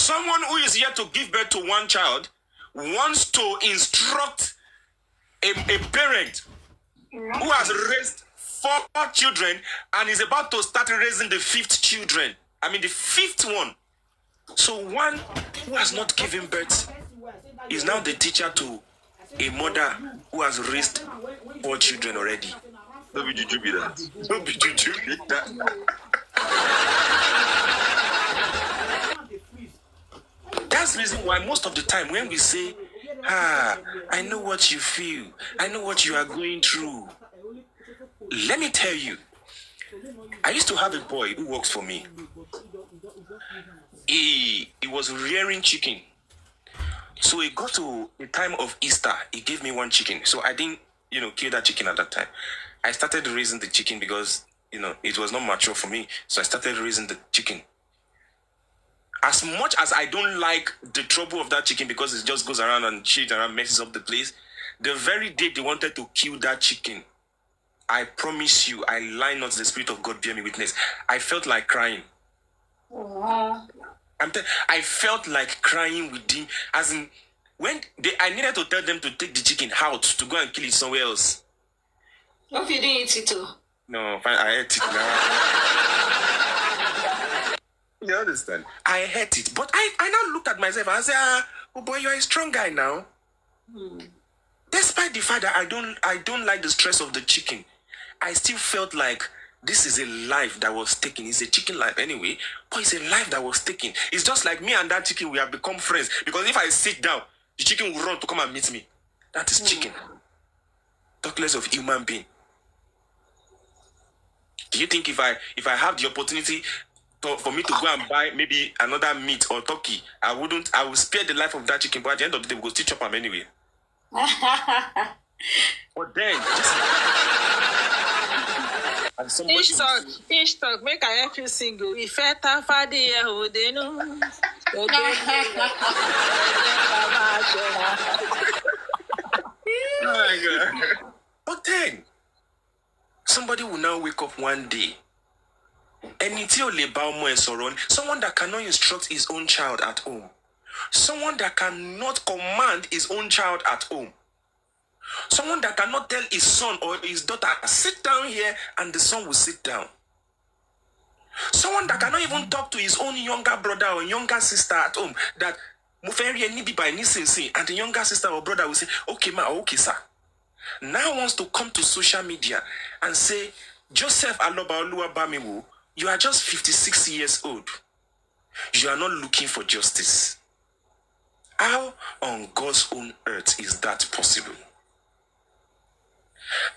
Someone who is yet to give birth to one child wants to instruct a parent who has raised 4 children and is about to start raising the 5th children. I mean, the 5th one. So one who has not given birth is now the teacher to a mother who has raised 4 children already. Don't be juju be that. Don't be juju be that. That's the reason why most of the time when we say, I know what you feel, I know what you are going through. Let me tell you, I used to have a boy who works for me. He was rearing chicken. So it got to the time of Easter, he gave me 1 chicken. So I didn't, kill that chicken at that time. I started raising the chicken because, it was not mature for me. So I started raising the chicken. As much as I don't like the trouble of that chicken because it just goes around and shit around, messes up the place, the very day they wanted to kill that chicken, I promise you, I lie not, the Spirit of God bear me witness, I felt like crying. I felt like crying with him, as in, I needed to tell them to take the chicken out to go and kill it somewhere else. What if you didn't eat it too? No, I ate it now. You understand? I ate it, but I now looked at myself and I said, oh boy, you're a strong guy now. Despite the fact that I don't like the stress of the chicken, I still felt like this is a life that was taken. It's a chicken life anyway, but it's a life that was taken. It's just like me and that chicken, we have become friends. Because if I sit down, the chicken will run to come and meet me. That is chicken. Talk less of human being. Do you think if I have the opportunity for me to go and buy maybe another meat or turkey, I will spare the life of that chicken, but at the end of the day, we'll still chop them anyway. But then, Each talk, make I help you single. If I have oh my God. But then, somebody will now wake up one day. Someone that cannot instruct his own child at home. Someone that cannot command his own child at home. Someone that cannot tell his son or his daughter, sit down here, and the son will sit down. Someone that cannot even talk to his own younger brother or younger sister at home, that and the younger sister or brother will say, okay ma, okay sir. Now wants to come to social media and say, Joseph Aloba Oluwabamiwo, you are just 56 years old. You are not looking for justice. How on God's own earth is that possible?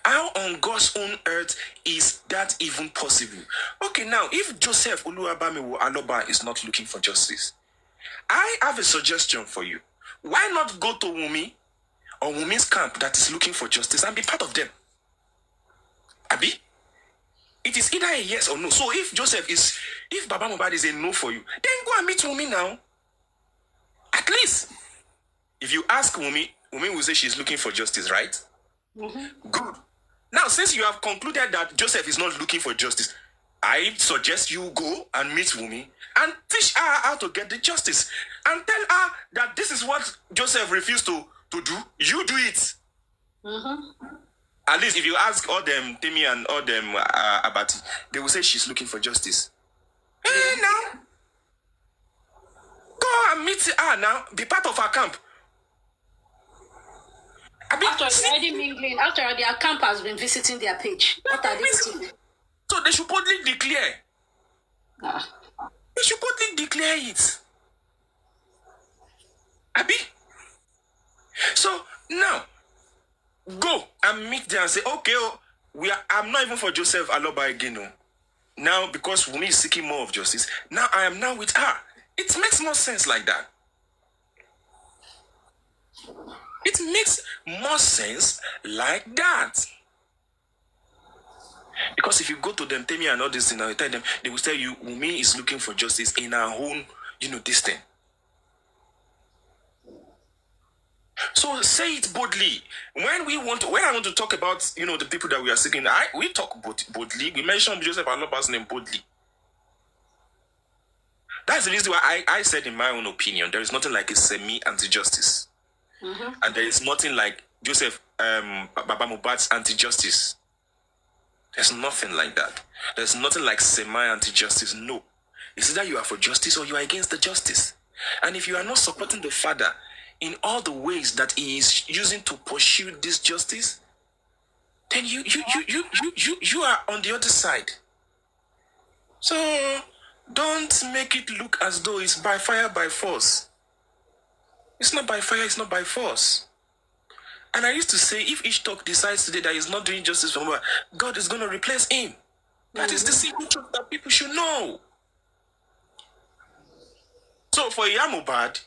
How on God's own earth is that even possible? Okay, now, if Joseph Oluwabamiwo Aloba is not looking for justice, I have a suggestion for you. Why not go to Wunmi or Wunmi's camp that is looking for justice and be part of them? Abi? It is either a yes or no. So if Baba Mohbad is a no for you, then go and meet Wunmi now. At least, if you ask Wunmi, Wunmi will say she's looking for justice, right? Good. Now, since you have concluded that Joseph is not looking for justice, I suggest you go and meet Wunmi and teach her how to get the justice. And tell her that this is what Joseph refused to do. You do it. At least if you ask all them, Temi and all them Abati, they will say she's looking for justice. Now, go and meet her now. Be part of her camp. After already mingling, after their camp has been visiting their page, what are they doing? So they should boldly declare. They should boldly declare it. Abi? So now, go and meet them and say, okay, I'm not even for Joseph Aloba again. No. Now, because Wunmi is seeking more of justice, now I am now with her. It makes more sense like that. It makes more sense like that. Because if you go to them, tell me and all this thing, and tell them, they will tell you, Wunmi is looking for justice in her own, this thing. So say it boldly. When I want to talk about, the people that we are seeking, we talk boldly. We mention Joseph Aloba's name boldly. That's the reason why I said, in my own opinion, there is nothing like a semi-anti-justice. And there is nothing like Joseph Baba Mohbad's anti-justice. There's nothing like that. There's nothing like semi-anti-justice. No. It's either you are for justice or you are against the justice. And if you are not supporting the father in all the ways that he is using to pursue this justice, then you are on the other side. So don't make it look as though it's by fire, by force. It's not by fire, it's not by force. And I used to say, if each talk decides today that he's not doing justice for Mohbad, God is going to replace him. That is the simple truth that people should know. So for Mohbad,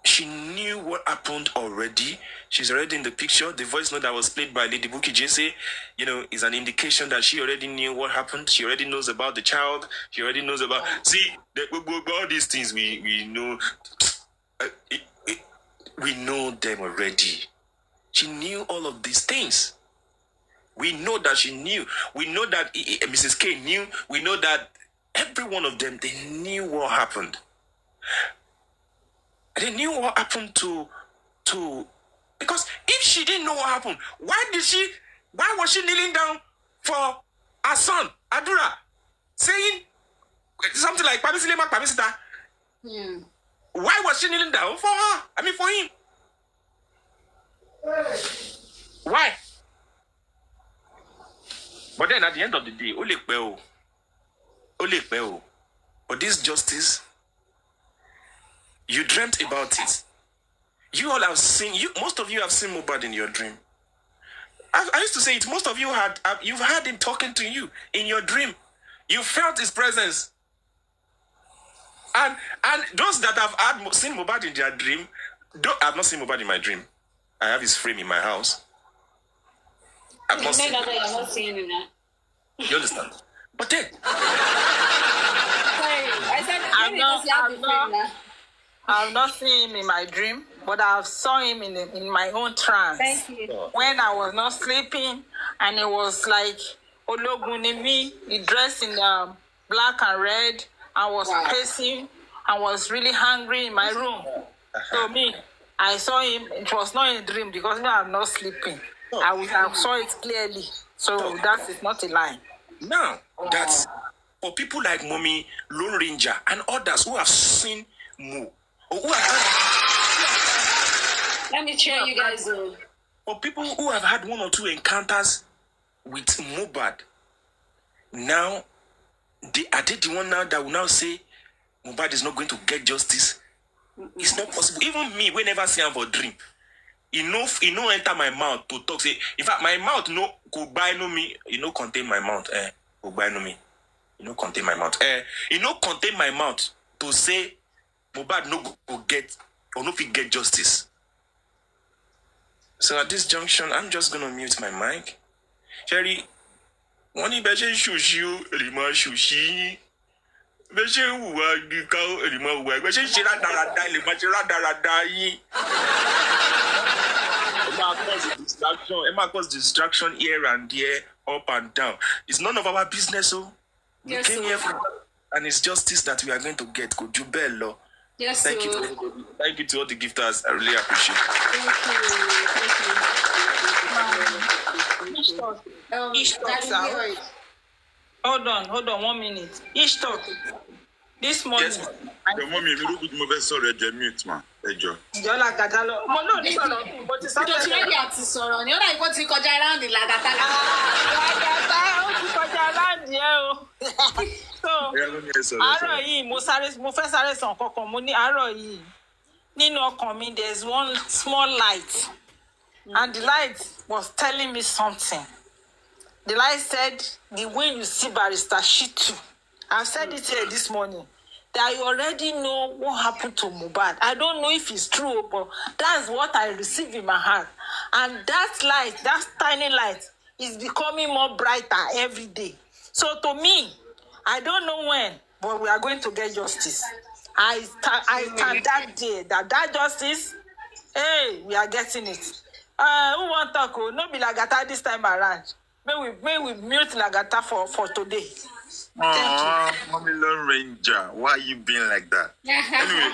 she knew what happened already. She's already in the picture. The voice note that was played by Lady Buki Jesse, is an indication that she already knew what happened. She already knows about the child. She already knows about... See, all these things we know... we know them already. She knew all of these things. We know that she knew. We know that Mrs. K knew. We know that every one of them, they knew what happened. They knew what happened to because if she didn't know what happened, why was she kneeling down for her son, Adura, saying something like Pamisilema, Pamisita? Why was she kneeling down for her? I mean, for him. Why? But then at the end of the day, but this justice, you dreamt about it. You all have seen, most of you have seen Mohbad in your dream. I used to say it, most of you you've had him talking to you in your dream. You felt his presence. And those that have seen Mohbad in their dream, I have not seen Mohbad in my dream. I have his frame in my house. I've not seen him. You understand? But then... I've not seen him in my dream, but I've saw him in my own trance. Thank you. When I was not sleeping, and it was like Ologunimi, he dressed in black and red, and was pacing, and was really hungry in my room. So I saw him. It was not a dream because I'm not sleeping. I saw it clearly. So that is not a lie. Now, that's for people like Mommy, Lone Ranger, and others who have seen Mo. Let me cheer you guys. For people who have had one or two encounters with Mohbad, now, are they the one now that will now say Mohbad is not going to get justice? It's not possible. Even me, we never see him for dream. He no enter my mouth to talk. Say, in fact, my mouth no go buy no me. He no contain my mouth. Go buy no me. He no contain my mouth. He no contain my mouth to say Mohbad no go get or no fit get justice. So at this junction, I'm just gonna mute my mic. Sherry, one in beje shushu, elima shushi. Beje uwa gikao elima uwa. Beje shira darada elima shira darada yi. It might cause distraction here and there, up and down. It's none of our business, so we came here for, and it's justice that we are going to get. Could you bello? Yes, thank you to everybody. Thank you to all the gifters. I really appreciate it. Each talk. Hold on, 1 minute. Each talk. This morning. Yes, the mommy, we look at my sorry, the mute, man. Jola Gatalo. No, this one, but it's not ready at Soro. You know, I want to go around the Lagatala. So, àárọ̀ yìí, mo fẹ́ sáré sàn kankan, mo ní àárọ̀ yìí. Nínú ọkàn mi, there's one small light. And the light was telling me something. The light said, the way you see Barrister Shitu, I've said it here this morning, that you already know what happened to Mohbad. I don't know if it's true, but that's what I received in my heart. And that light, that tiny light, is becoming more brighter every day. So to me, I don't know when, but we are going to get justice. I stand that day, that justice, hey, we are getting it. Who want to talk? No be Lagata this time around. May we mute Lagata for today. Oh, Mommy Lone Ranger, why are you being like that? Anyway,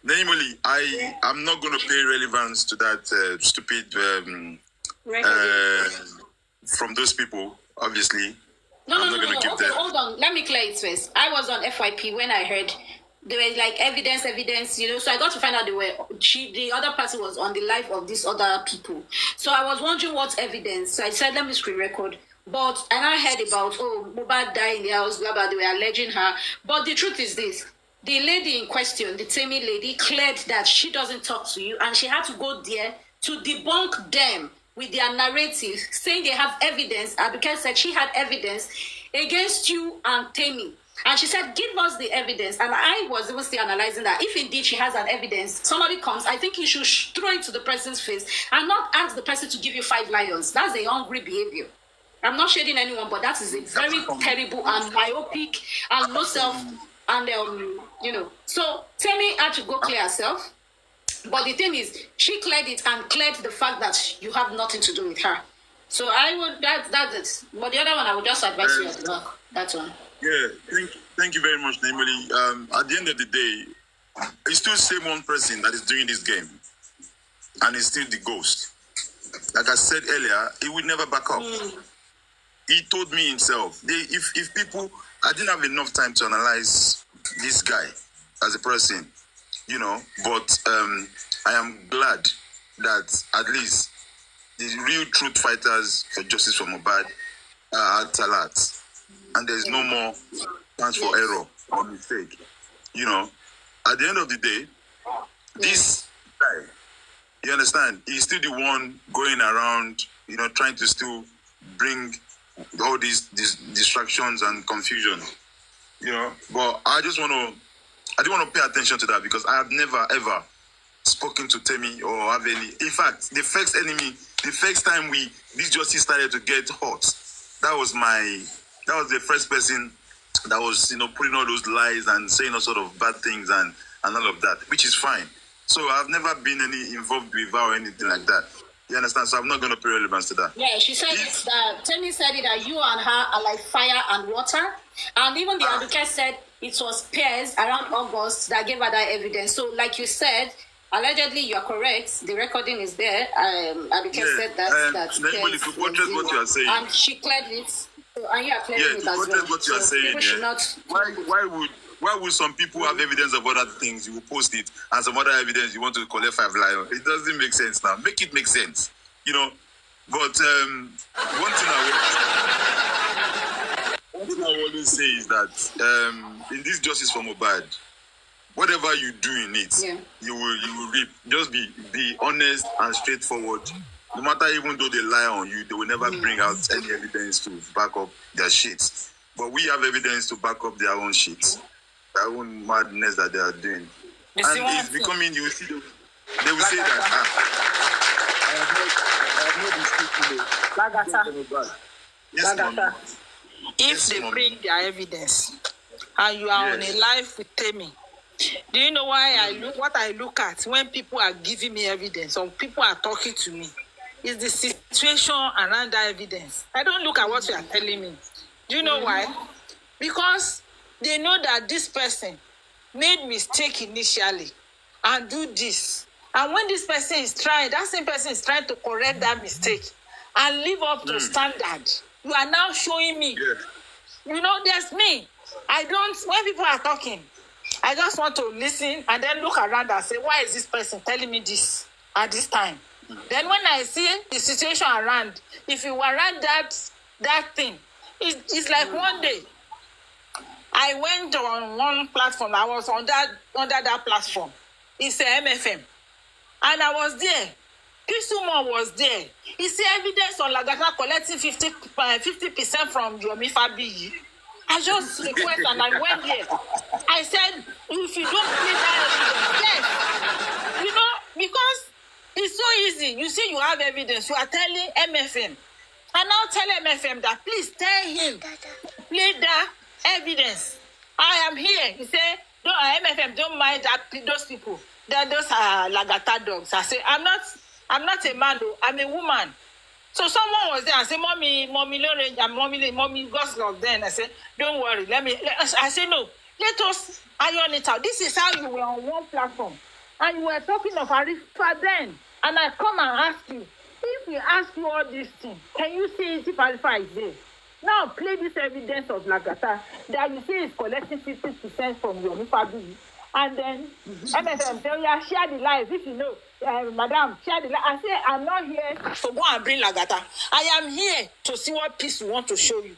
namely, I'm not going to pay relevance to that stupid from those people, obviously. No. Okay, hold on. Let me clear it first. I was on FYP when I heard there was like evidence, so I got to find out the other person was on the life of these other people. So I was wondering what evidence. So I said, let me screen record. But, and I heard about, Mohbad died in the house, blah, blah, they were alleging her. But the truth is this. The lady in question, the Temi lady, cleared that she doesn't talk to you, and she had to go there to debunk them with their narrative, saying they have evidence. Abigail said she had evidence against you and Temi. And she said, give us the evidence. And I was even still analyzing that. If indeed she has an evidence, somebody comes, I think you should throw it to the person's face and not ask the person to give you 5 lions. That's a hungry behavior. I'm not shading anyone, but that is a very terrible and myopic and low self. And, So Temi had to go clear herself. But the thing is, she cleared it and cleared the fact that you have nothing to do with her. So that's it. But the other one, I would just advise you at the back. That's one. Yeah, thank you very much, Namely. At the end of the day, it's still the same one person that is doing this game. And it's still the ghost. Like I said earlier, he would never back up. He told me himself, if people, I didn't have enough time to analyze this guy as a person, but I am glad that at least the real truth fighters for justice for Mohbad are at alert. And there's no more chance for error or mistake. At the end of the day, this guy, you understand, he's still the one going around, trying to still bring all these distractions and confusion. But I didn't want to pay attention to that because I have never ever spoken to Temi or have any. In fact, the first time this justice started to get hot, that was the first person that was, putting all those lies and saying all sort of bad things and all of that, which is fine. So I've never been involved with her or anything like that. You understand? So I'm not going to pay relevance to that. Yeah, she said Temi said it that you and her are like fire and water. And even the advocate said it was Piers around August that gave her that evidence. So like you said, allegedly you are correct. The recording is there. Advocate said that Piers to buttress what you are saying. And she cleared it. And you are clearing it as well. What you are saying. Why would some people have evidence of other things? You will post it, and some other evidence you want to collect 5 lions. It doesn't make sense now. Make it make sense, But one thing I always say is that in this justice for Mohbad, whatever you do in it, you will reap. Just be honest and straightforward. No matter even though they lie on you, they will never bring out any evidence to back up their shit. But we have evidence to back up their own shit. Their own madness that they are doing. And it's becoming, you will see, they will say that, I have not Lagata. If they bring their evidence and you are on a live with Temi, do you know why what I look at when people are giving me evidence or people are talking to me? Is the situation around that evidence. I don't look at what you are telling me. Do you know why? Because they know that this person made mistake initially and do this. And when this person is trying, that same person is trying to correct that mistake and live up to standard. You are now showing me. There's me. When people are talking, I just want to listen and then look around and say, why is this person telling me this at this time? Then when I see the situation around, if you warrant that thing, it's like one day, I went on one platform. I was under that platform. It's a MFM. And I was there. Kisuma was there. He said evidence on Lagata collecting 50% from Yomi Fabiyi. I just request and I went there. I said, if you don't please that evidence, yes. Because it's so easy. You see, you have evidence. You are telling MFM. And now tell MFM that please tell him, play that evidence. I am here. He said, MFM, don't mind those people. Those are Lagata dogs. I say, I'm not a man though. I'm a woman. So someone was there and said, Mommy, Lawrence, and Mommy, God's love. Then I said, don't worry, I said, no, let us iron it out. This is how you were on one platform. And you were talking of Arifa then. And I come and ask you, if we ask you all these things, can you see if Arifa is there? Now play this evidence of Lagata that you say is collecting 50% from your family. And then MSM tell you, share the lives if you know. Madam, share the life. I say, I'm not here to go and bring Lagata. I am here to see what peace you want to show you.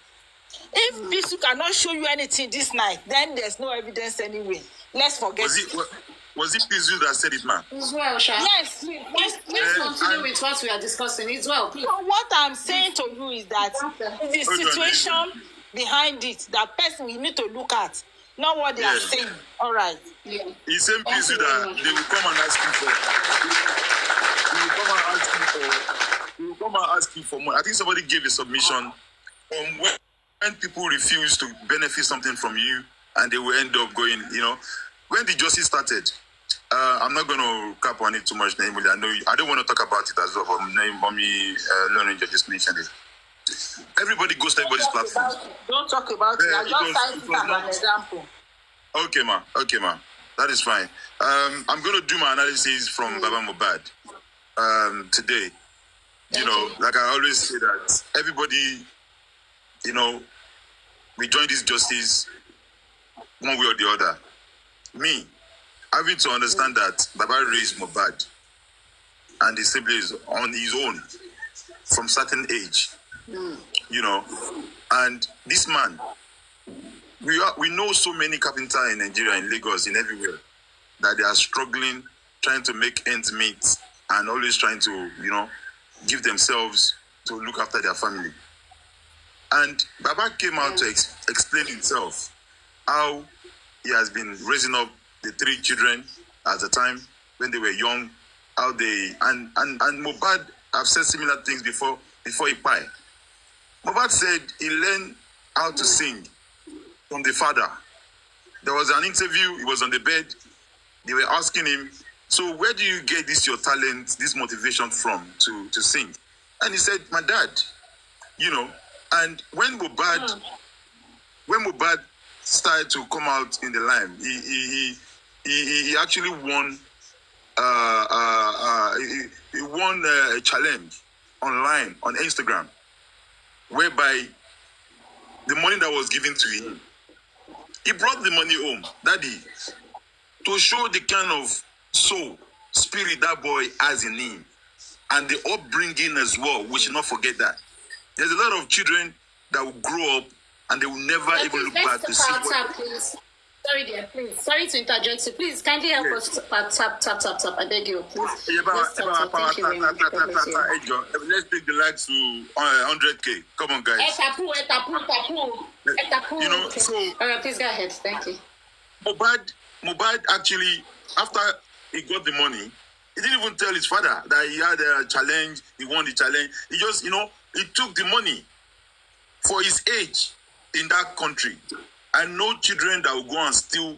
If peace cannot show you anything this night, then there's no evidence anyway. Let's forget Was it Pizu that said it, man? It's well, Sha. Yes. Let's continue with what we are discussing. It's well, please. So what I'm saying to you is that the situation behind it, that person we need to look at, not what they are saying. All right. Yeah. He's saying Pizu that they will come and ask him for. They will come and ask him for more. I think somebody gave a submission when people refuse to benefit something from you, and they will end up going, when the justice started, I'm not going to cap on it too much, namely. I don't want to talk about it as well, but Mommy Learning just mentioned it. Everybody goes to everybody's platform. Don't talk about it. I just cite it as an example. Okay, ma. That is fine. I'm going to do my analysis from Baba Mohbad today. Like I always say that everybody, we join this justice one way or the other. Me, having to understand that Baba raised Mohbad and his siblings on his own from certain age, and this man, we know so many carpenters in Nigeria, in Lagos, in everywhere, that they are struggling, trying to make ends meet, and always trying to, give themselves to look after their family. And Baba came out to explain himself, how he has been raising up the 3 children at the time when they were young, how they and Mohbad have said similar things before he died. Mohbad said he learned how to sing from the father. There was an interview, he was on the bed, they were asking him, so where do you get your talent, this motivation from to sing? And he said, my dad, and when Mohbad started to come out in the line, he actually won he won a challenge online on Instagram, whereby the money that was given to him, he brought the money home, daddy, to show the kind of soul, spirit that boy has in him, and the upbringing as well. We should not forget that. There's a lot of children that will grow up and they will never even look back to see what... Please. Sorry, dear, please. Sorry to interject you. Please, kindly help us tap. I beg you, please. Let's take the likes to 100K. Come on, guys. So... All right, please go ahead. Thank you. Mohbad actually, after he got the money, he didn't even tell his father that he had a challenge, he won the challenge. He just, he took the money for his age in that country. And no children that will go and steal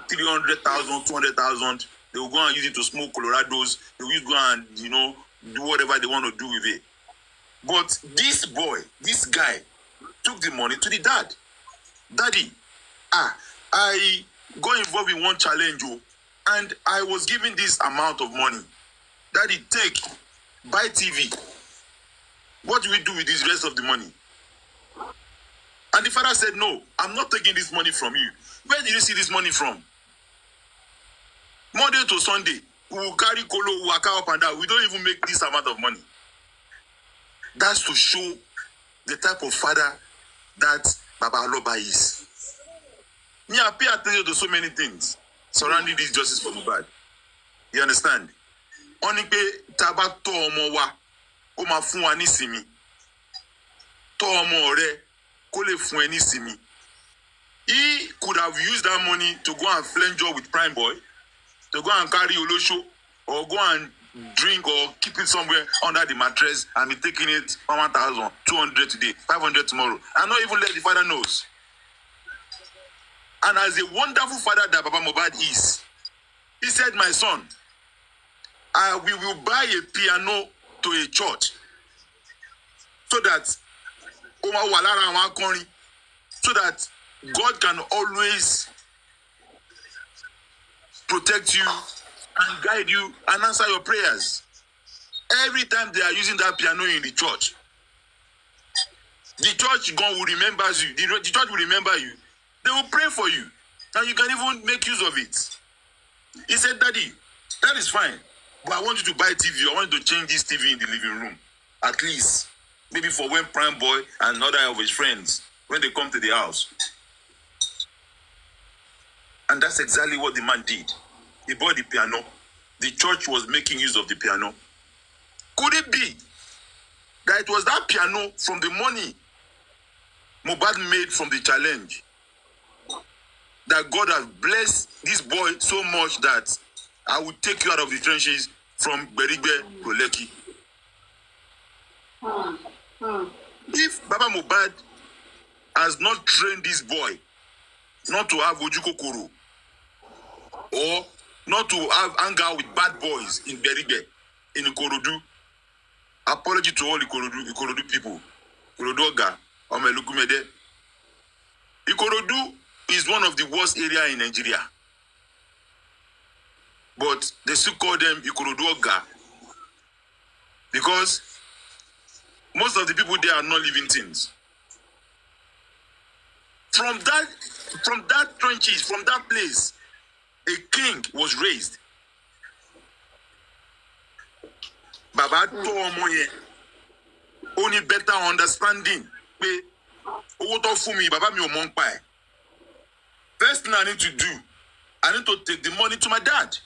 300,000, 200,000, they will go and use it to smoke Colorados. They will go and, do whatever they want to do with it. But this guy, took the money to the dad. Daddy, I got involved in one challenge, and I was given this amount of money. Daddy, buy TV. What do we do with this rest of the money? And the father said, no, I'm not taking this money from you. Where did you see this money from? Monday to Sunday, we will carry Kolo, waka up and down. We don't even make this amount of money. That's to show the type of father that Baba Aloba is. Me, I pay attention to so many things surrounding this justice for Mohbad. You understand? Only pay taba to omo wa, o ma fun wa ni simi. To omo re, ko le fun e ni simi. He could have used that money to go and flange with Prime Boy, to go and carry Olosho, or go and drink or keep it somewhere under the mattress and be taking it 1,000, 200 today, 500 tomorrow, and not even let the father knows. And as a wonderful father that Baba Mohbad is, he said, my son, we will buy a piano to a church. so that so that God can always protect you and guide you and answer your prayers. Every time they are using that piano in the church, the church God will remember you. The church will remember you. They will pray for you. And you can even make use of it. He said, Daddy, that is fine. But I want you to buy TV. I want you to change this TV in the living room. At least. Maybe for when Prime Boy and another of his friends, when they come to the house. And that's exactly what the man did. He bought the piano. The church was making use of the piano. Could it be that it was that piano from the money Mohbad made from the challenge that God has blessed this boy so much that I will take you out of the trenches from Berigbe to Lekki? If Baba Mohbad has not trained this boy not to have ojukokoro or not to have anger with bad boys in Berigbe, in Ikorodu, apology to all Ikorodu people, Ikorodu Oga, Omelukumede. Ikorodu is one of the worst areas in Nigeria. But they still call them Ikorodu Oga because most of the people there are not living things. From that trenches, from that place, a king was raised. Baba to omoye only better understanding. Pé owó tó fún mi, baba mi ò mọ̀ npa ẹ̀. First thing I need to do, I need to take the money to my dad.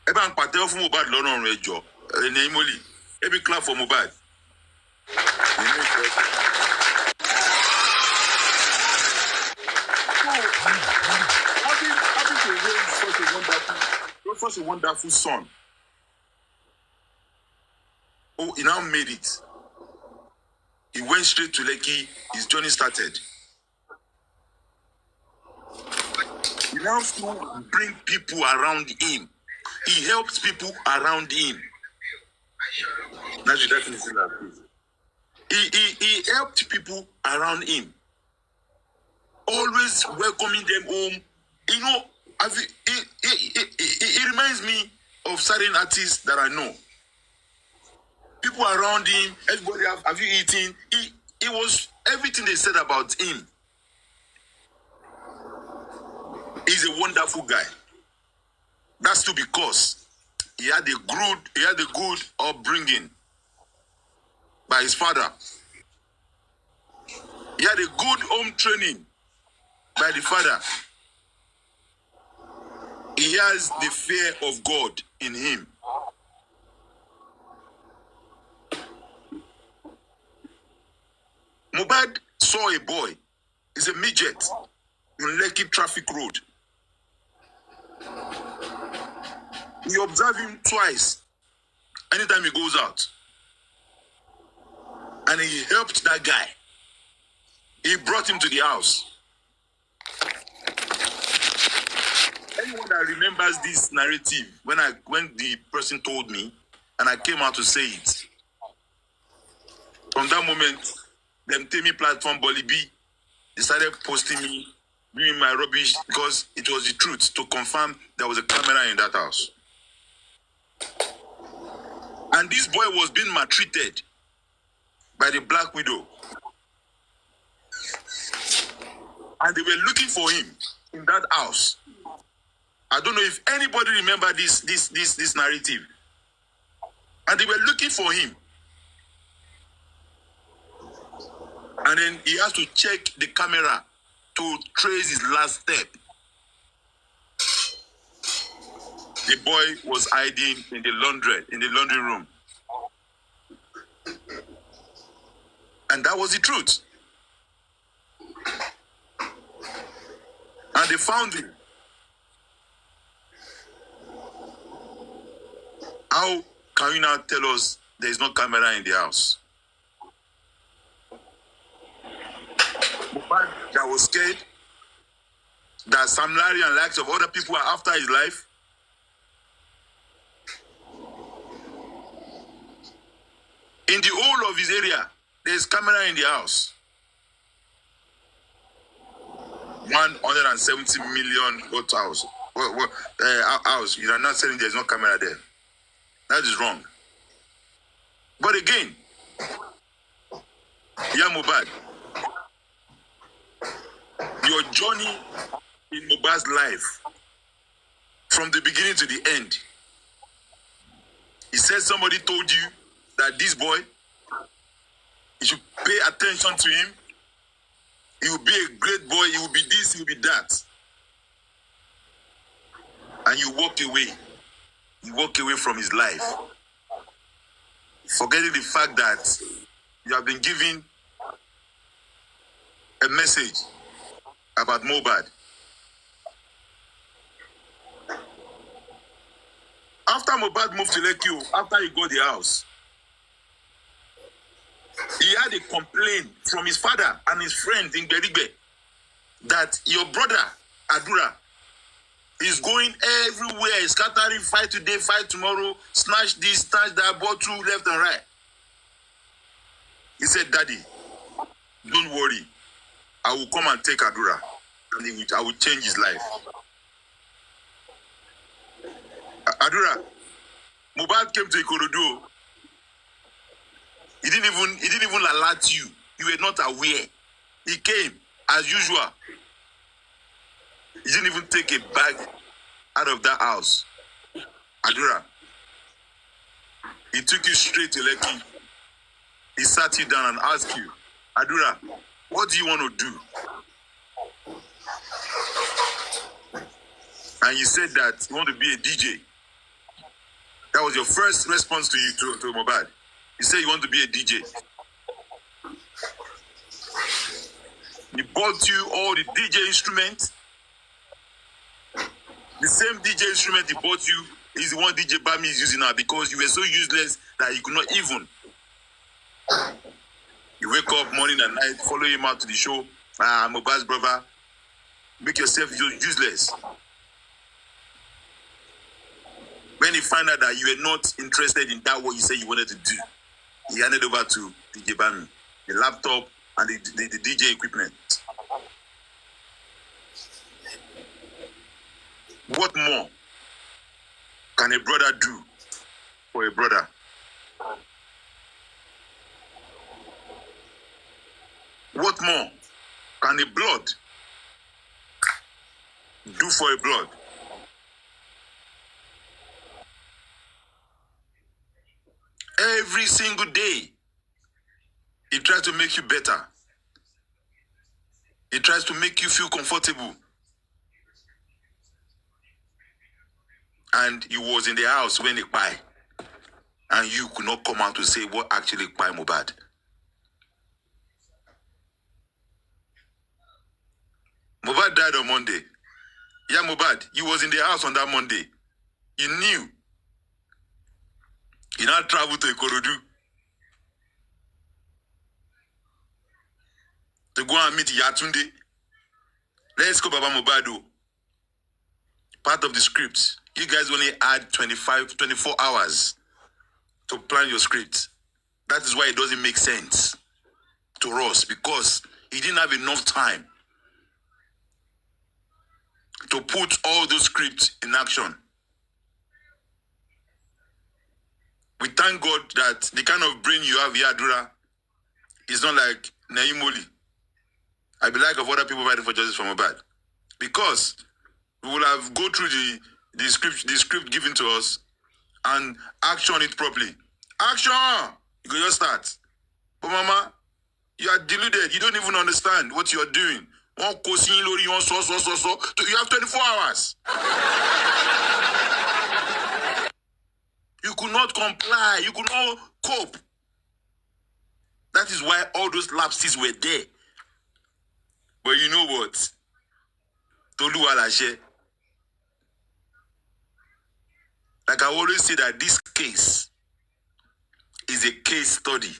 Ẹ bá ń pàtẹ́wọ́ fún Mohbad lọ́rùn ọ̀run ẹjọ́. Ẹni Emoli, ẹ bí clap for Mohbad. Having to raise such a wonderful son. Oh, he now made it. He went straight to Lekki. His journey started. He now to bring people around him. He helps people around him. He helped people around him. Always welcoming them home. You know, it reminds me of certain artists that I know. People around him, everybody have you eaten? It was everything they said about him. He's a wonderful guy. That's too because he had a good upbringing by his father. He had a good home training by the father. He has the fear of God in him. Mohbad saw a boy. He's a midget on Lekki Traffic Road. He observed him twice anytime he goes out. And he helped that guy. He brought him to the house. Anyone that remembers this narrative, when the person told me, and I came out to say it, from that moment, them Temi platform Bolly B, they started posting me, doing my rubbish because it was the truth to confirm there was a camera in that house. And this boy was being maltreated by the Black Widow. And they were looking for him in that house. I don't know if anybody remember this narrative. And they were looking for him. And then he has to check the camera to trace his last step. The boy was hiding in the laundry room. And that was the truth. And they found him. How can you now tell us there is no camera in the house? Mohbad that was scared that Sam Larry and likes of other people are after his life. In the whole of his area, there's camera in the house. 170 million what house? House. You are not saying there's no camera there. That is wrong. But again, Mohbad, your journey in Mohbad's life, from the beginning to the end, he said somebody told you that this boy, you should pay attention to him. He will be a great boy. He will be this, he will be that. And you walk away. You walk away from his life, forgetting the fact that you have been given a message about Mohbad. After Mohbad moved to Lekki, after he got the house, he had a complaint from his father and his friend in Berigbe that your brother, Adura, is going everywhere, scattering, fight today, fight tomorrow, snatch this, snatch that, bottle left and right. He said, Daddy, don't worry. I will come and take Adura and I will change his life. Adura, Mohbad came to Ikorodu. He didn't even alert you. You were not aware. He came as usual. He didn't even take a bag out of that house. Adura, he took you straight to Lekki. He sat you down and asked you, Adura, what do you want to do? And you said that you want to be a DJ. That was your first response to you, to Mohbad. You said you want to be a DJ. He bought you all the DJ instruments. The same DJ instrument he bought you is the one DJ Bami is using now, because you were so useless that you could not even. You wake up morning and night, follow him out to the show. Mohbad's brother. Make yourself useless. When he found out that you were not interested in that what you said you wanted to do, he handed over to DJ Bami the laptop and the DJ equipment. What more can a brother do for a brother? What more can a blood do for a blood? Every single day, he tries to make you better. He tries to make you feel comfortable. And he was in the house when he died. And you could not come out to say what actually died Mohbad. Mohbad died on Monday. Yeah, Mohbad, he was in the house on that Monday. He knew. He now traveled to Ikorodu to go and meet Yatunde. Let's go, Baba Mohbad. Part of the script. You guys only had 24 hours to plan your script. That is why it doesn't make sense to us, because he didn't have enough time to put all those scripts in action. We thank God that the kind of brain you have here, Adura, is not like Naimoli. I be like of other people fighting for justice for Mohbad. Because we will have go through the script given to us and action it properly. Action! You can just start. But Mama, you are deluded. You don't even understand what you are doing. You have 24 hours. You could not comply. You could not cope. That is why all those lapses were there. But you know what? Tolu Alashe. Like I always say, that this case is a case study.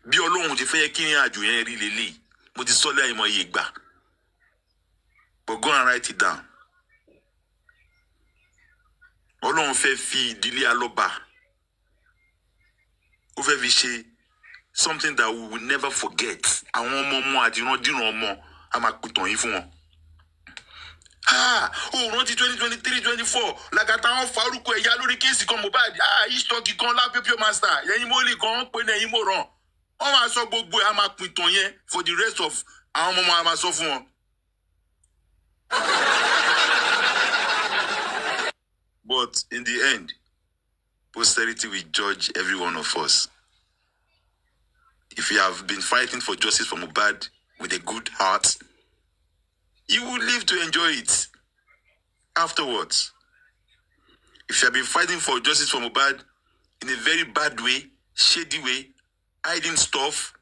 Bí Ọlọ́run ti fẹ́ kí ní àjò yẹn rí lélẹ̀, mo ti sọ lẹ́yìn mọ́ iye gbà. But go and write it down. Ọlọ́run fẹ́ fi ìdílé Alọ́ba something that we will never forget. I want more, I do not more. I'm a put on phone. Run 2023, 24. Like I town Faruko, Yaluri case come Mohbad. Each talk you can laugh your master. Then you only come when you more run. I saw boy, I'm a put on here for the rest of our mama, I'm a sophomore. But in the end, posterity will judge every one of us. If you have been fighting for justice for Mohbad with a good heart, you will live to enjoy it afterwards. If you have been fighting for justice for Mohbad in a very bad way, shady way, hiding stuff,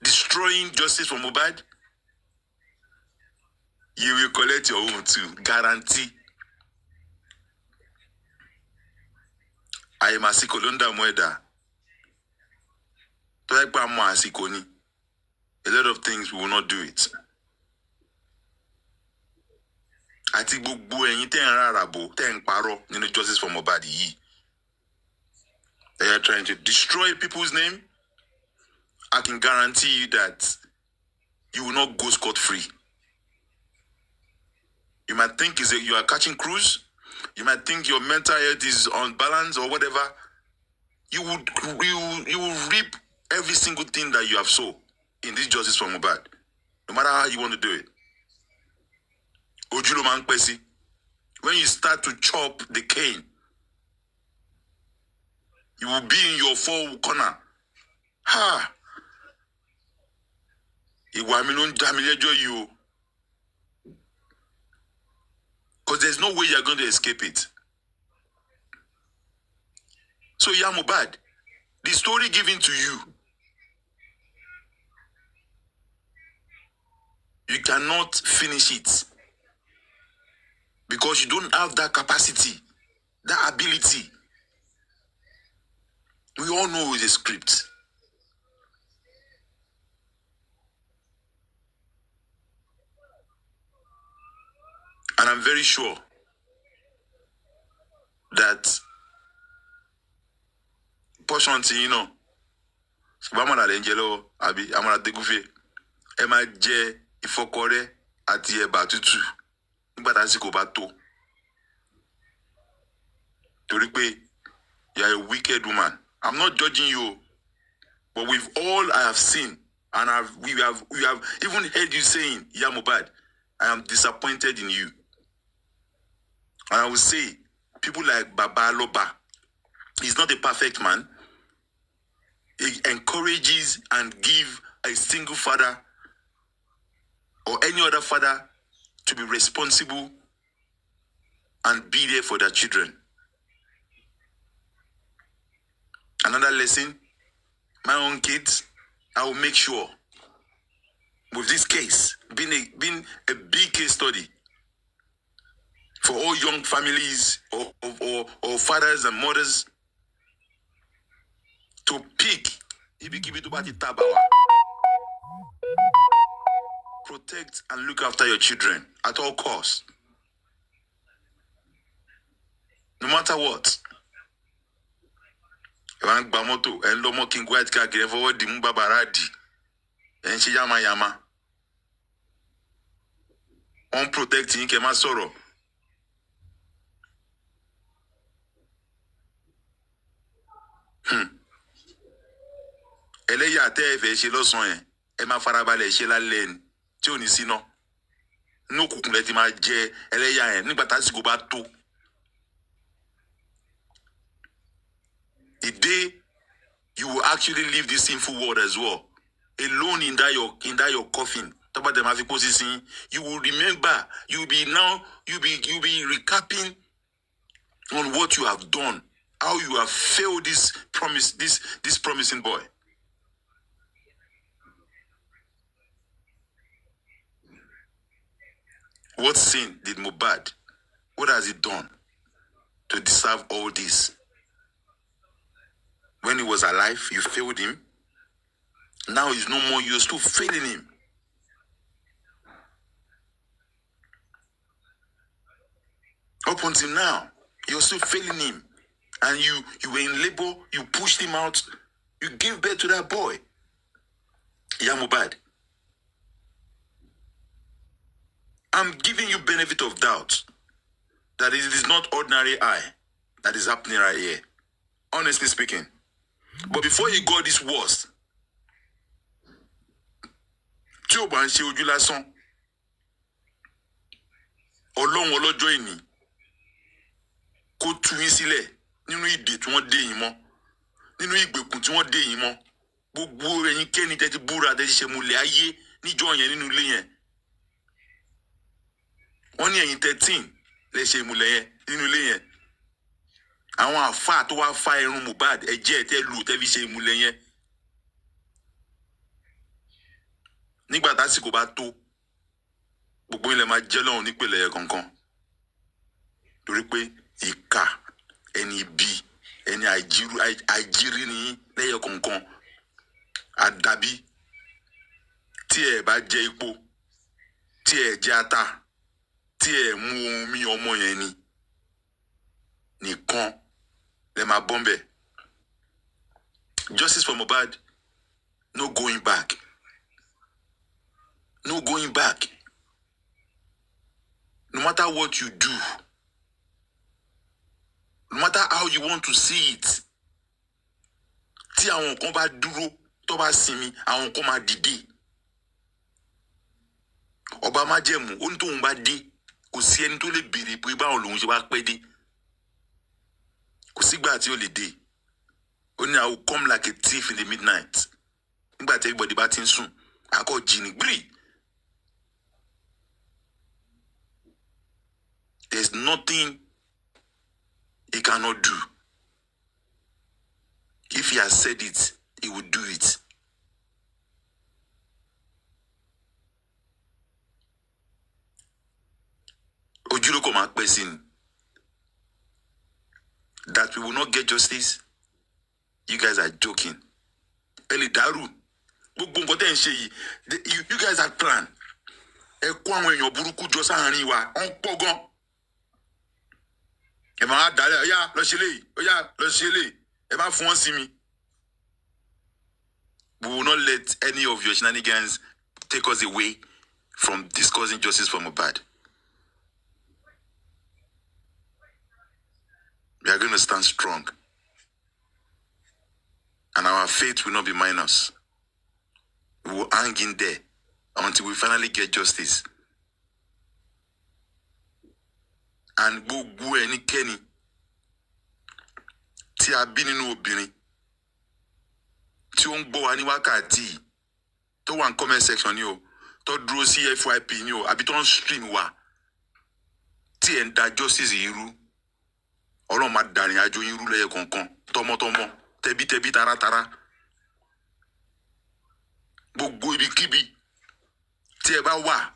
destroying justice for Mohbad, you will collect your own too. Guarantee. I am a Sikolunda Mweda. A lot of things we will not do it. I think gbogbo ẹ̀yin tẹ́ ń rárabo, tẹ́ ń parọ́ nínú justice for Mohbad yìí. They are trying to destroy people's name. I can guarantee you that you will not go scot-free. You might think you are catching cruise. You might think your mental health is on balance or whatever. You will reap every single thing that you have sown in this justice for Mohbad, no matter how you want to do it. Ojulo man pesi. When you start to chop the cane, you will be in your four corner. You. Because there's no way you're going to escape it. So Mohbad, the story given to you, you cannot finish it. Because you don't have that capacity, that ability. We all know it's a script. And I'm very sure that portion, Subamala Angelo, Abi, Amara Degufe, Emma J, Ifokore, Ati Batutu, Nibataziko Bato. Toripe, you are a wicked woman. I'm not judging you, but with all I have seen, and we have even heard you saying, Mohbad, I am disappointed in you. And I will say, people like Baba Loba, he's not a perfect man. He encourages and gives a single father or any other father to be responsible and be there for their children. Another lesson, my own kids, I will make sure with this case being a big case study for all young families or fathers and mothers to pick, protect and look after your children at all costs. No matter what. And Lomo King White Car gave forward the Mubabaradi and she yama. On protecting Kema Soro. Eleya te ve she lo son yen. E ma farabale she la len. Ti oni si no. No kukun le ti ma je eleya yen nígbà tásìkò bá tó. The day you will actually leave this sinful world as well, alone in that your coffin. You will remember. You'll be recapping on what you have done, how you have failed this promising boy. What sin did Mohbad? What has he done to deserve all this? When he was alive, you failed him. Now he's no more, you're still failing him. Up until now, you're still failing him. And you were in labor, you pushed him out You gave birth to that boy. Yeah, Mohbad. I'm giving you benefit of doubt that it is not ordinary eye that is happening right here. Honestly speaking. But before you got this worst, tí o bá ń ṣe ojú lásán, Ọlọ́run ọlọ́jọ́ ìní kó tú yín sílẹ̀ nínú ìdè tí wọ́n dé yín mọ́, nínú ìgbèkùn tí wọ́n dé yín mọ́, gbogbo ẹ̀yin kẹ́ni tẹ́ ti búra tẹ́ ti ṣe múlẹ̀ ayé níjọ́ yẹn nínú ilé yẹn. Wọ́n ní ẹ̀yin 13 lẹ ṣe múlẹ̀ yẹn nínú ilé yẹn. Àwọn àfáà tó wá fa irun Mohbad ẹ̀jẹ̀ tẹ́ lù tẹ́ fi ṣe múlẹ̀ yẹn. Nígbà tásìkò bá tó, gbogbo ilẹ̀ máa jẹ́ lọ́hùn nípìnlẹ̀ yẹn kankan. Torí pé ìkà ẹni ibi ẹni àìjírí ni lẹ́yẹ kankan. Àdàbí tí ẹ bá jẹ epo, tí ẹ jẹ ata, tí ẹ mú omi ọmọ yẹn ni nìkan lẹ máa bọ́m̀bẹ̀. Justice for Mohbad, no going back. No going back. No matter what you do, no matter how you want to see it, tí àwọn kan bá dúró tó bá sinmi, àwọn kan máa dìde. Ọba májẹ̀mú ó ní tóun bá dé, kò sí ẹni tó lè béèrè pé báwọn lòun ṣe wá pẹ́ dé. Kò sígbà tí ó lè dé. Ó ní I will come like a thief in the midnight. Nígbà tí everybody bá ti ń sùn, àkọ́ jìnnì gbìrì. There's nothing he cannot do. If he has said it, he will do it. Ojúlókò máa pẹ́ sí ni. That we will not get justice, you guys are joking. Ẹlẹ́ dàrú. Gbogbo nǹkan tẹ́ ń ṣe yìí, you guys had planned. Ẹ kó àwọn èèyàn burúkú jọ sáàárín wa, wọ́n pọ̀ gan. Ẹ máa dàrẹ́, ọ̀yá lọ ṣe léyìí, ọ̀yá lọ ṣe léyìí, ẹ bá fún wọn sí mi. We will not let any of your shenanigans take us away from discussing justice for Mohbad. We are going to stand strong. And our faith will not be minus. We will hang in there until we finally get justice. And gbogbo ẹnikẹ́ni tí a bí nínú obìnrin tí ó ń gbọ́ wa ní wákàtí tó wà ní comment section ni o, tó dúró sí FYP ni o, àbí tó ń stream wa tí ẹ̀ ń da justice yìí rú, Ọlọ́run máa dàrin àjò yín rú lẹ́yẹ kọ̀ọ̀kan, tọmọtọmọ, tẹbítẹbí, taratara. Gbogbo ibikíbi tí ẹ bá wà,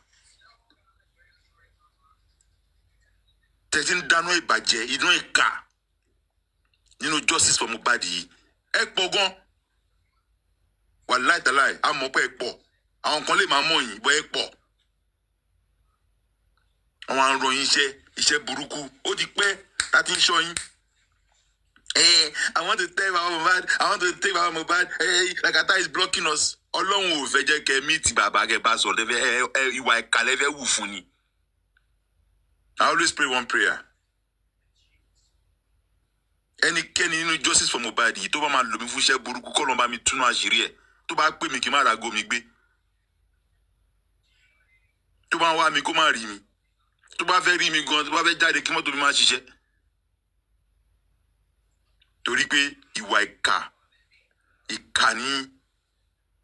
tẹ̀sí ń dáná ìbàjẹ́, iná ìka nínú justice for Mohbad yìí, ẹ pọ̀ gan. Wàláì tàláì, a mọ̀ pé ẹ pọ̀. Àwọn kan lè máa mọ̀ yín, bọ́ ẹ pọ̀. Àwọn àrùn yín iṣẹ́ burúkú, ó di pẹ́ láti ń ṣọ́ yín. I want to tell Baba Mohbad, I want to take Baba Mohbad. Lakata is blocking us. Ọlọ́run ò fẹ́ jẹ́ kẹ́ meet bàbá kẹ́ bá sọ̀rọ̀ tẹ́fẹ́ ìwà ìkà lẹ́fẹ́ wù fún ni. I always pray one prayer. Ẹnikẹ́ni nínú justice for Mohbad yìí tó bá máa lò mí fún iṣẹ́ burúkú kọ́ ló bá mi túnú àṣírí ẹ̀. Tó bá pè mí kí n má ra ago mi gbé. Tó bá wá mi kó má rí mi. Tó bá fẹ́ rí mi gan, tó bá fẹ́ jáde kí mọ́tò mi má ṣiṣẹ́. Torí pé ìwà ìkà ní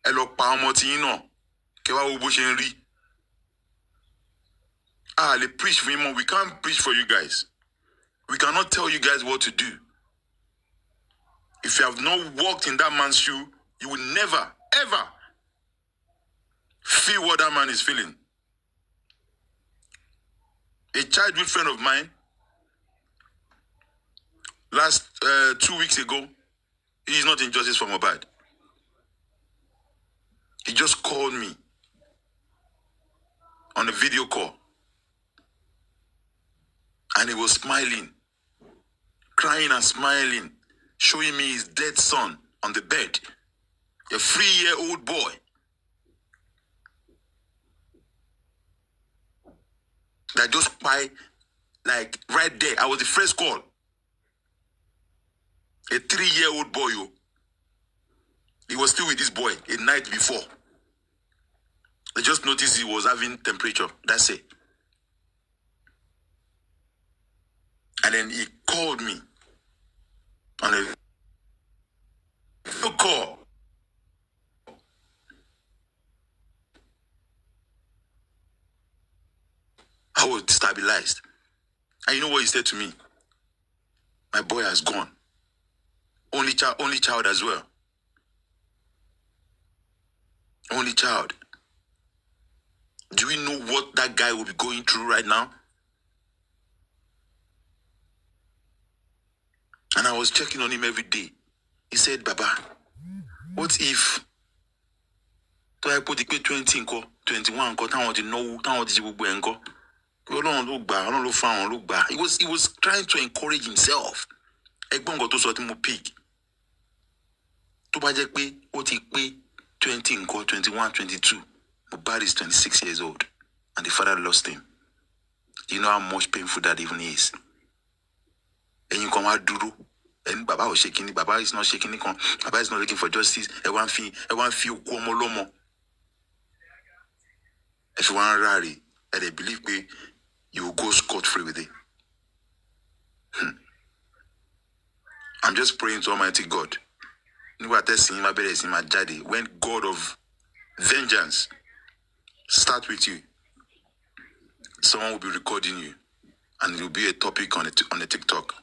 ẹ lọ pa ọmọ tí yín náà kẹ́ wá wo bó ṣe ń rí. Lè preach for him. We can't preach for you guys. We cannot tell you guys what to do. If you have not walked in that man's shoe, you will never, ever feel what that man is feeling. A childhood friend of mine, last 2 weeks ago, he is not in justice for Mohbad. He just called me on a video call. And he was smiling, crying and smiling, showing me his dead son on the bed. A 3-year-old boy. That just by, like, right there. I was the first call. A 3-year-old boy, yo. He was still with this boy a night before. I just noticed he was having temperature. That's it. And then he called me on a call. I was stabilized. And you know what he said to me? My boy has gone. Only child as well. Only child. Do we know what that guy will be going through right now? And I was checking on him every day. He said, Baba, what if I put the 20 nko, 21 nko, táwọn ti náwó, táwọn ti ṣe gbogbo ẹ̀ nko? Ọlọ́run ló gbà, Ọlọ́run ló fún àwọn ló gbà. He was trying to encourage himself. Ẹgbọ́n nǹkan tó sọ tí mo pick. Tó bá jẹ́ pé ó ti pé 20 nko, 21, 22. Mohbad is 26 years old. And the father lost him. You know how much painful that even is. And you come out dúró. And Baba was shaking it. Baba is not shaking it. Baba is not looking for justice. Everyone feel kuomo lomo. If you want rally, and they believe me, you will go scot-free with it. I'm just praying to Almighty God. When God of vengeance start with you, someone will be recording you, and it will be a topic on the TikTok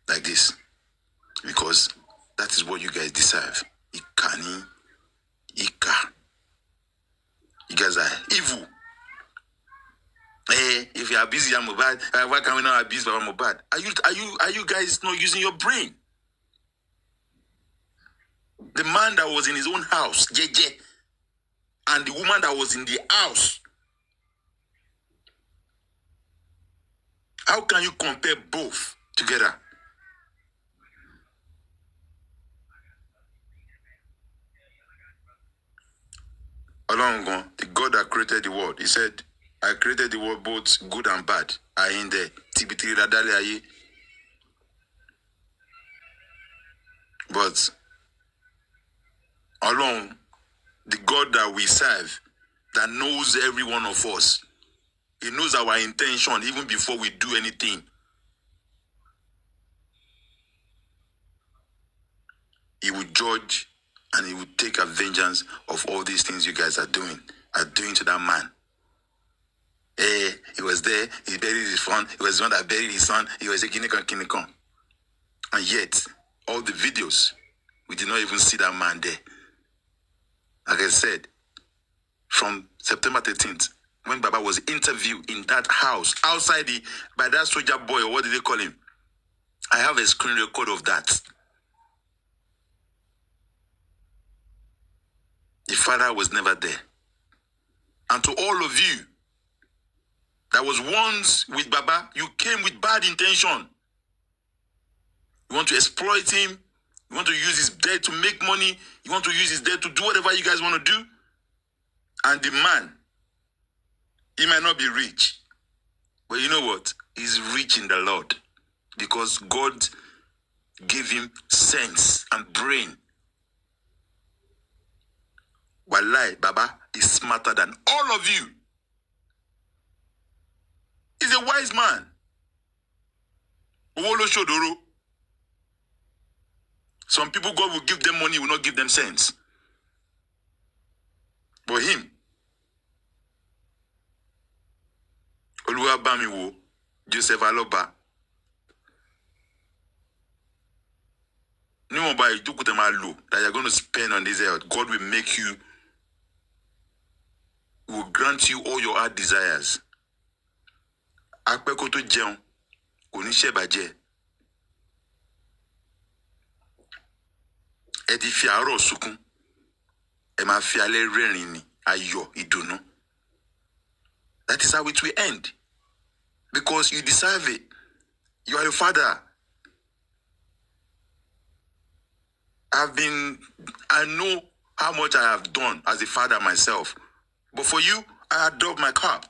like this, because that is what you guys deserve. Ikani, Ika. You guys are evil. Hey, if you are busy, I'm Mohbad. Why can we not abuse Mohbad? Are you guys not using your brain? The man that was in his own house, JJ, and the woman that was in the house. How can you compare both together? Along the God that created the world, he said, I created the world both good and bad. I in there. But alone, the God that we serve, that knows every one of us, he knows our intention even before we do anything. He will judge and he will take a vengeance of all these things you guys are doing to that man. He was there, he buried his son, he was the one that buried his son, he was a kinikon. And yet, all the videos, we did not even see that man there. Like I said, from September 13th, when Baba was interviewed in that house, outside by that soldier boy, or what did they call him? I have a screen record of that. The father was never there. And to all of you that was once with Baba, you came with bad intention. You want to exploit him. You want to use his death to make money. You want to use his death to do whatever you guys want to do. And the man, he might not be rich. But you know what? He's rich in the Lord. Because God gave him sense and brain. Wallahi, Baba is smarter than all of you. He's a wise man. Owolo Shodoro. Some people, God will give them money, will not give them sense. But him, Oluwabamiwo, Joseph Aloba, no by that you're going to spend on this earth, God will make you, will grant you all your heart desires. Akpeko to jẹun, kò ní ṣe bàjẹ́. Ẹ ti fi àárọ̀ sunkún, ẹ máa fi alẹ́ rẹ́rìn ni, ayọ̀, ìdùnnú. That is how it will end. Because you deserve it. You are a father. I know how much I have done as a father myself. But for you, I adopt my cup.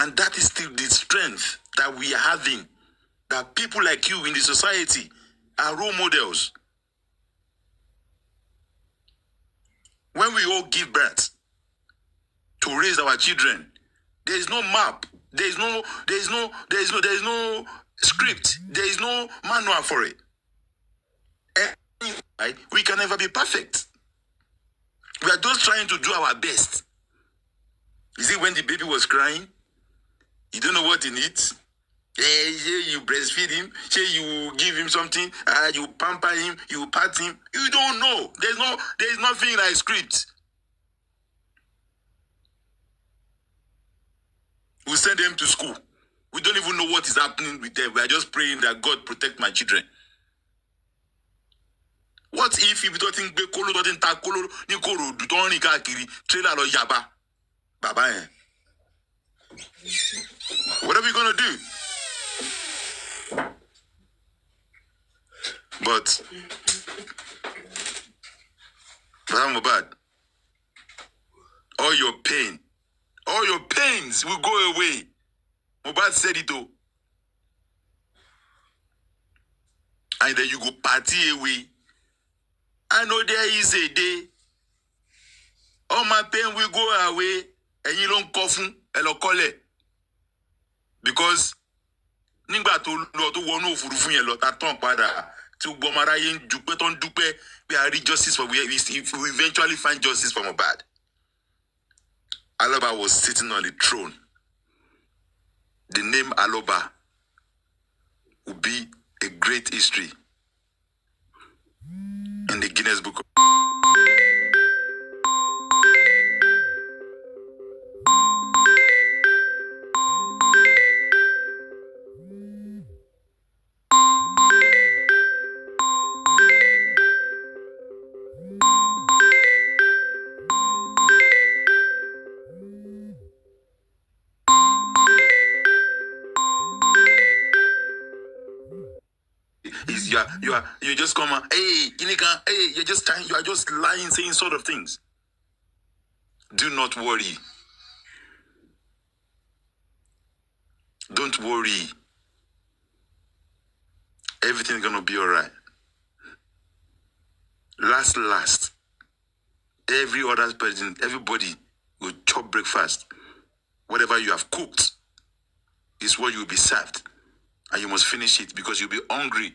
And that is still the strength that we are having. That people like you in the society are role models. When we all give birth to raise our children, there is no map. There is no script. There is no manual for it. And we can never be perfect. We are just trying to do our best. You see, when the baby was crying, you don't know what he needs. You breastfeed him, you give him something, you pamper him, you pat him. You don't know. There's nothing like script. We send them to school. We don't even know what is happening with them. We are just praying that God protect my children. What if you don't be kolo doesn't ta kolo ni koro du don ni kakiri trailer lo yaba baba eh? What are we gonna do? But Mohbad, all your pain, all your pains will go away. Mohbad said it all. And then you go party away. I know there is a day. All my pain will go away. And you don't cough and because nígbà tó lọ tó wọnú òfurufú yẹn lọ ta tán padà tí gbọmọ aráyé ń dúpẹ́ tó ń dúpẹ́ pé a rí justice for we eventually find justice for Mohbad. Aloba was sitting on the throne. The name Aloba will be a great history in the Guinness Book of you just come and hey, you're just trying, you are just lying, saying sort of things. Do not worry. Don't worry. Everything's gonna be alright. Last, every other person, everybody will chop breakfast. Whatever you have cooked is what you will be served. And you must finish it because you'll be hungry.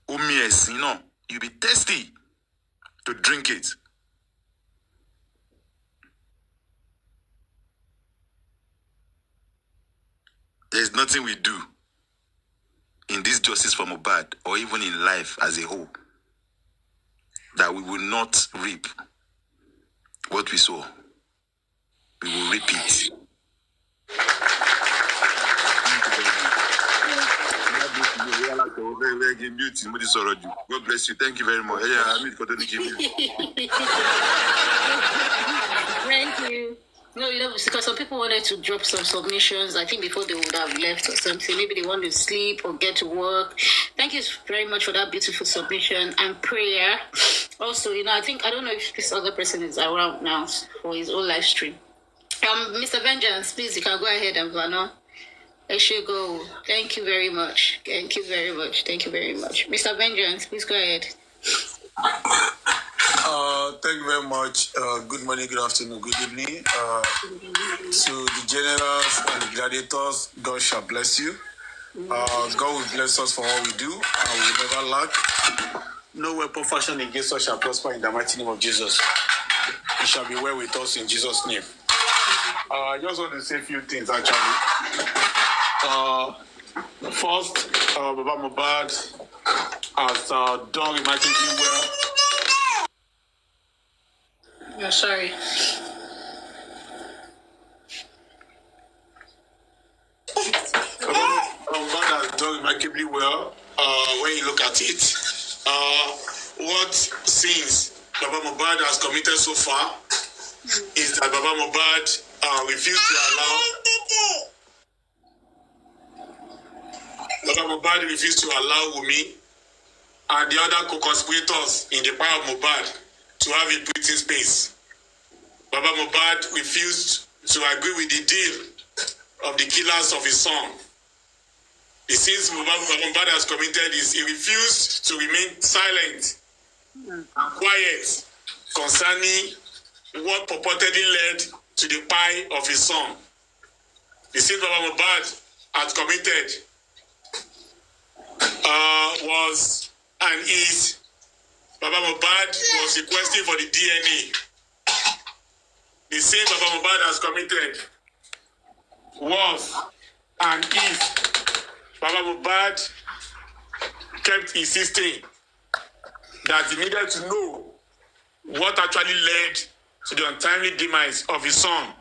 You'll be thirsty to drink it. There's nothing we do in this justice for Mohbad or even in life as a whole that we will not reap what we sow. We will reap it. God bless you. Thank you very much. Thank you. No, because some people wanted to drop some submissions. I think before they would have left or something. Maybe they want to sleep or get to work. Thank you very much for that beautiful submission and prayer. Also, I don't know if this other person is around now for his own live stream. Mr. Vengeance, please, you can go ahead and Vano. Go. Thank you very much. Thank you very much. Thank you very much. Mr. Vengeance, please go ahead. Thank you very much. Good morning, good afternoon, good evening. To the generals and the gladiators, God shall bless you. God will bless us for all we do, and we will never lack. No weapon fashioned against us shall prosper in the mighty name of Jesus. It shall be well with us in Jesus' name. I just want to say a few things actually. First, Baba Mohbad has done remarkably well. Sorry. Mohbad has done remarkably well when you look at it. What sins Baba Mohbad has committed so far is that Baba Mohbad refused to allow Wunmi and the other co-conspirators in the power of Mohbad to have a breathing space. Baba Mohbad refused to agree with the deal of the killers of his son. The sins Mohbad has committed is he refused to remain silent and quiet concerning what purportedly led to the pie of his son. The sins Baba Mohbad had committed was and is Baba Mohbad was requesting for the DNA. The sin Baba Mohbad has committed was and is Baba Mohbad kept insisting that he needed to know what actually led to the untimely demise of his son.